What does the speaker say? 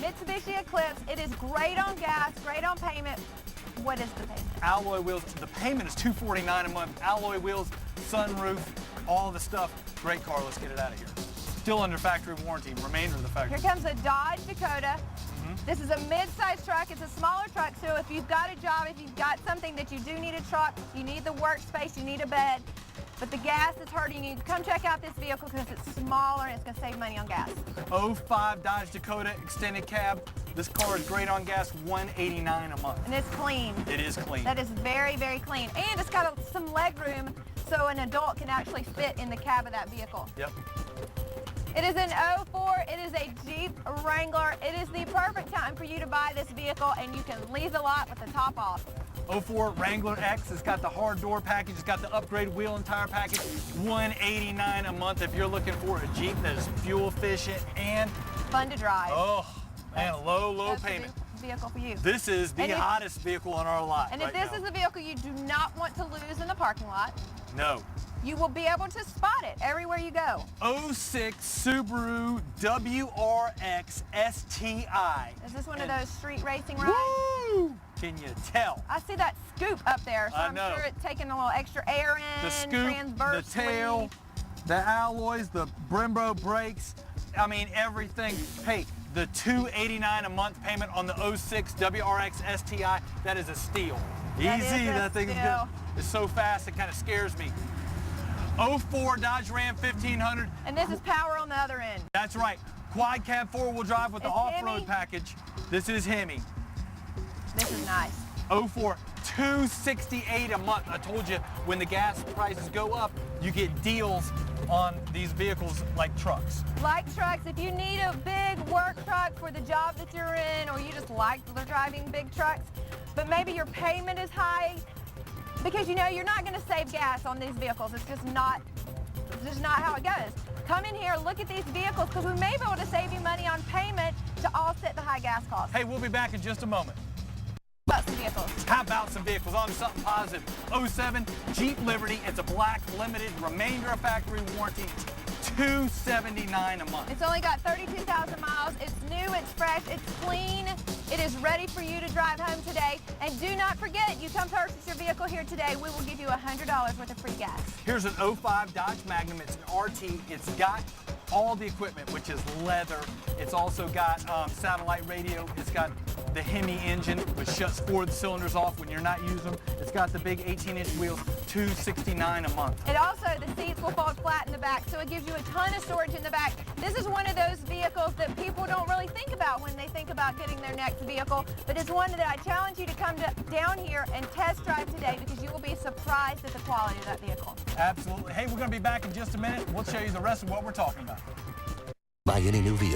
Mitsubishi Eclipse. It is great on gas, great on payment. What is the payment? Alloy wheels, the payment is $249 a month. Alloy wheels, sunroof, all the stuff. Great car, let's get it out of here. Still under factory warranty, remainder of the factory. Here comes a Dodge Dakota. This is a mid-sized truck. It's a smaller truck, so if you've got a job, if you've got something that you do need a truck, you need the workspace, you need a bed, but the gas is hurting you, come check out this vehicle because it's smaller and it's going to save money on gas. 05 Dodge Dakota extended cab. This car is great on gas, $189 a month. And it's clean. It is clean. That is very, very clean. And it's got some leg room so an adult can actually fit in the cab of that vehicle. Yep. It is an 04, it is a Jeep Wrangler. It is the perfect time for you to buy this vehicle and you can leave the lot with the top off. 04 Wrangler X, it's got the hard door package, it's got the upgraded wheel and tire package, $189 a month if you're looking for a Jeep that is fuel efficient and fun to drive. Oh, man, low That's payment. The vehicle for you. This is the hottest vehicle on our lot. And right if this now. is the vehicle you do not want to lose in the parking lot, no. You will be able to spot it everywhere you go. 06 Subaru WRX STI. Is this one of those street racing rides? Woo! Can you tell? I see that scoop up there, so I'm sure it's taking a little extra air in, the scoop, the tail, the alloys, the Brembo brakes, I mean everything. Hey, the $289 a month payment on the 06 WRX STI, that is a steal. Easy, that thing's good. It's so fast, it kind of scares me. 04 Dodge Ram 1500. And this is power on the other end. That's right. Quad cab four-wheel drive with the off-road package. This is Hemi. This is nice. 04, $268 a month. I told you, when the gas prices go up, you get deals on these vehicles like trucks. Like trucks, if you need a big work truck for the job that you're in, or you just like driving big trucks, but maybe your payment is high, because you know you're not going to save gas on these vehicles. It's just not how it goes. Come in here, look at these vehicles, because we may be able to save you money on payment to offset the high gas costs. Hey, we'll be back in just a moment. How about some vehicles? How about some vehicles? On to something positive. 07 Jeep Liberty. It's a black limited, remainder of factory warranty. $279 a month. It's only got 32,000 miles. It's new, it's fresh, it's clean. It is ready for you to drive home today. And do not forget, you come purchase your vehicle here today, we will give you $100 worth of free gas. Here's an 05 Dodge Magnum. It's an RT. It's got all the equipment, which is leather. It's also got satellite radio. It's got the Hemi engine, which shuts 4 of the cylinders off when you're not using them. It's got the big 18-inch wheels, $269 a month. It also, the seats will fold flat in the back, so it gives you a ton of storage in the back. This is one of those vehicles that people don't really think about when they think about getting their next vehicle, but it's one that I challenge you to come down here and test drive today, because you will be surprised at the quality of that vehicle. Absolutely. Hey, we're going to be back in just a minute. We'll show you the rest of what we're talking about. Buy any new vehicle.